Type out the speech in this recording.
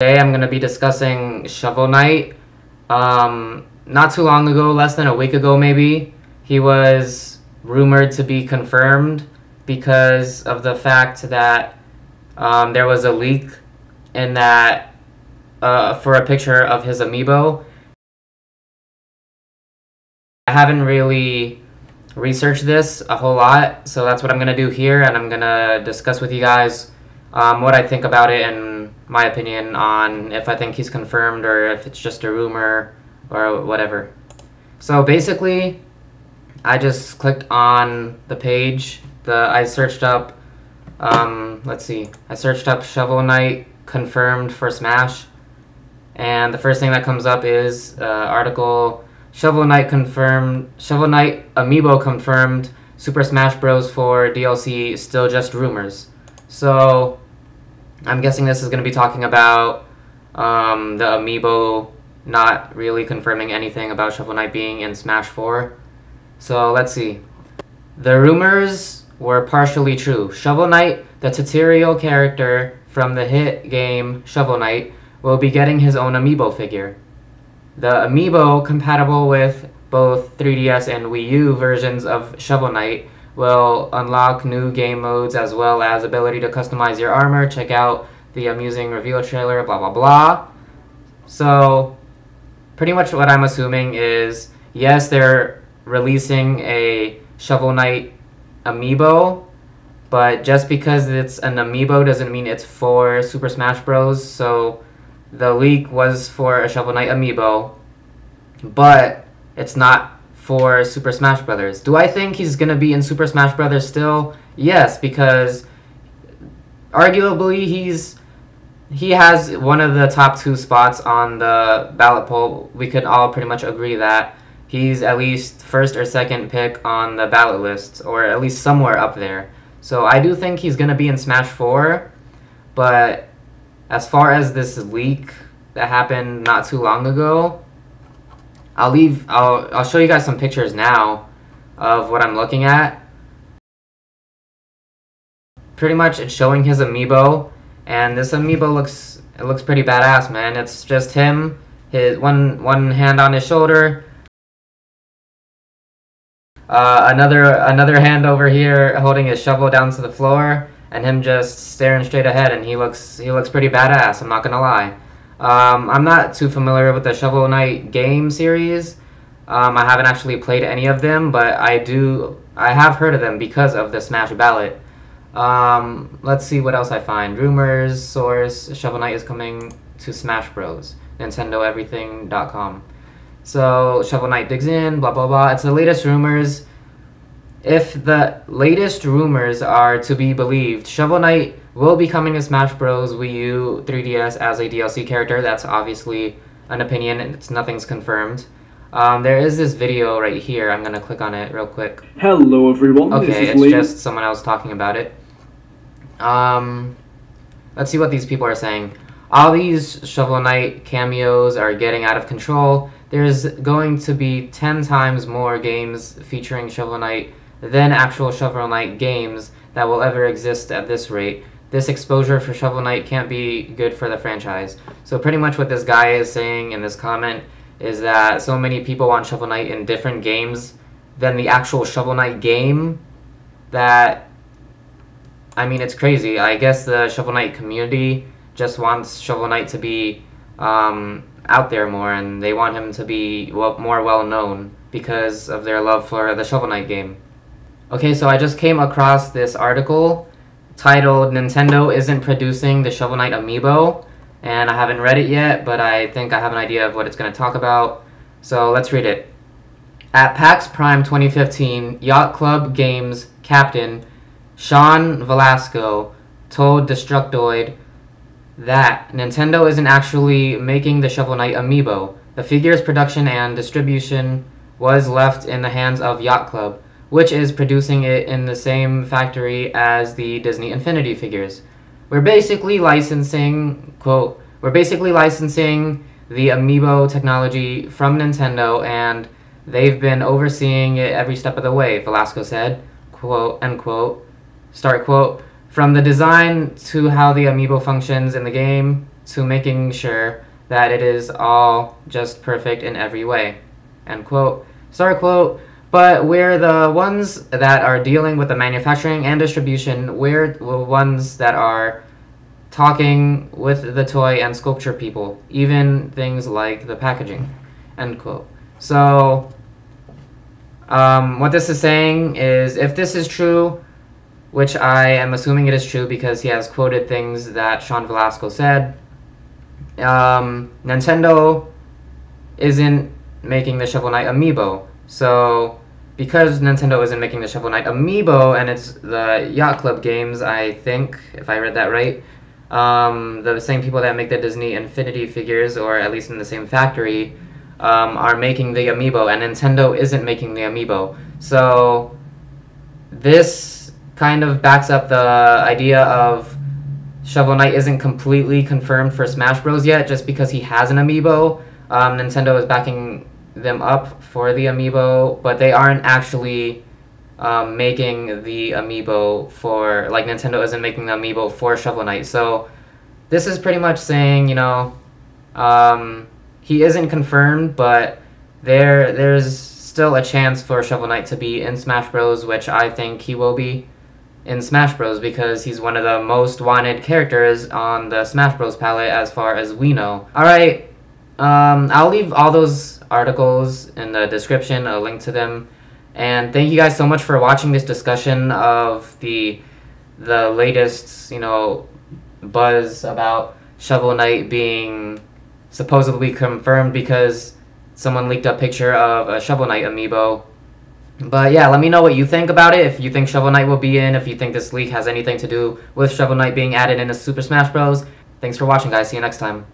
Today I'm going to be discussing Shovel Knight. Not too long ago, less than a week ago maybe, he was rumored to be confirmed because of the fact that there was a leak in that for a picture of his amiibo. I haven't really researched this a whole lot, so that's what I'm going to do here, and I'm going to discuss with you guys what I think about it and my opinion on if I think he's confirmed or if it's just a rumor or whatever. So basically, I just clicked on the page. I searched up, let's see, I searched up Shovel Knight confirmed for Smash, and the first thing that comes up is article Shovel Knight confirmed, Shovel Knight Amiibo confirmed, Super Smash Bros. 4 DLC still just rumors. So I'm guessing this is going to be talking about the Amiibo not really confirming anything about Shovel Knight being in Smash 4. So let's see. The rumors were partially true. Shovel Knight, the tutorial character from the hit game Shovel Knight, will be getting his own Amiibo figure. The Amiibo, compatible with both 3DS and Wii U versions of Shovel Knight, will unlock new game modes as well as ability to customize your armor. Check out the amusing reveal trailer, blah blah blah. So pretty much what I'm assuming is, yes, they're releasing a Shovel Knight Amiibo, but just because it's an Amiibo doesn't mean it's for Super Smash Bros. So the leak was for a Shovel Knight Amiibo, but it's not for Super Smash Brothers. Do I think he's going to be in Super Smash Brothers still? Yes, because arguably he has one of the top 2 spots on the ballot poll. We could all pretty much agree that he's at least first or second pick on the ballot list, or at least somewhere up there. So I do think he's going to be in Smash 4, but as far as this leak that happened not too long ago, I'll show you guys some pictures now of what I'm looking at. Pretty much it's showing his Amiibo, and this Amiibo looks pretty badass, man. It's just him, his one hand on his shoulder, another hand over here holding his shovel down to the floor, and him just staring straight ahead, and he looks pretty badass, I'm not gonna lie. I'm not too familiar with the Shovel Knight game series. I haven't actually played any of them, but I have heard of them because of the Smash Ballot. Let's see what else I find. Rumors, source, Shovel Knight is coming to Smash Bros. NintendoEverything.com. So Shovel Knight digs in, blah blah blah. It's the latest rumors. If the latest rumors are to be believed, Shovel Knight will be coming to Smash Bros. Wii U 3DS as a DLC character. That's obviously an opinion, and nothing's confirmed. There is this video right here. I'm gonna click on it real quick. Hello everyone. Okay, it's just someone else talking about it. Let's see what these people are saying. All these Shovel Knight cameos are getting out of control. There's going to be 10 times more games featuring Shovel Knight than actual Shovel Knight games that will ever exist at this rate. This exposure for Shovel Knight can't be good for the franchise. So pretty much what this guy is saying in this comment is that so many people want Shovel Knight in different games than the actual Shovel Knight game that, I mean, it's crazy. I guess the Shovel Knight community just wants Shovel Knight to be out there more, and they want him to be more well known because of their love for the Shovel Knight game. Okay, so I just came across this article titled Nintendo Isn't Producing the Shovel Knight Amiibo, and I haven't read it yet, but I think I have an idea of what it's going to talk about, so let's read it. At PAX Prime 2015, Yacht Club Games captain Sean Velasco told Destructoid that Nintendo isn't actually making the Shovel Knight Amiibo. The figure's production and distribution was left in the hands of Yacht Club, which is producing it in the same factory as the Disney Infinity figures. We're basically licensing, quote, we're basically licensing the Amiibo technology from Nintendo, and they've been overseeing it every step of the way, Velasco said, quote, end quote, start quote. From the design to how the Amiibo functions in the game, to making sure that it is all just perfect in every way. End quote. Start quote. But we're the ones that are dealing with the manufacturing and distribution. We're the ones that are talking with the toy and sculpture people, even things like the packaging. End quote. So, what this is saying is, if this is true, which I am assuming it is true because he has quoted things that Sean Velasco said, Nintendo isn't making the Shovel Knight amiibo. So, because Nintendo isn't making the Shovel Knight amiibo, and it's the Yacht Club games, I think, if I read that right, the same people that make the Disney Infinity figures, or at least in the same factory, are making the amiibo, and Nintendo isn't making the amiibo. So, this kind of backs up the idea of Shovel Knight isn't completely confirmed for Smash Bros. Yet, just because he has an amiibo. Nintendo is backing them up for the amiibo, but they aren't actually making the amiibo for, like, Nintendo isn't making the amiibo for Shovel Knight. So this is pretty much saying, you know, he isn't confirmed, but there's still a chance for Shovel Knight to be in Smash Bros, which I think he will be in Smash Bros because he's one of the most wanted characters on the Smash Bros palette as far as we know. Alright, I'll leave all those articles in the description, a link to them. And thank you guys so much for watching this discussion of the latest, you know, buzz about Shovel Knight being supposedly confirmed because someone leaked a picture of a Shovel Knight amiibo. But yeah, let me know what you think about it, if you think Shovel Knight will be in, if you think this leak has anything to do with Shovel Knight being added into Super Smash Bros. Thanks for watching, guys. See you next time.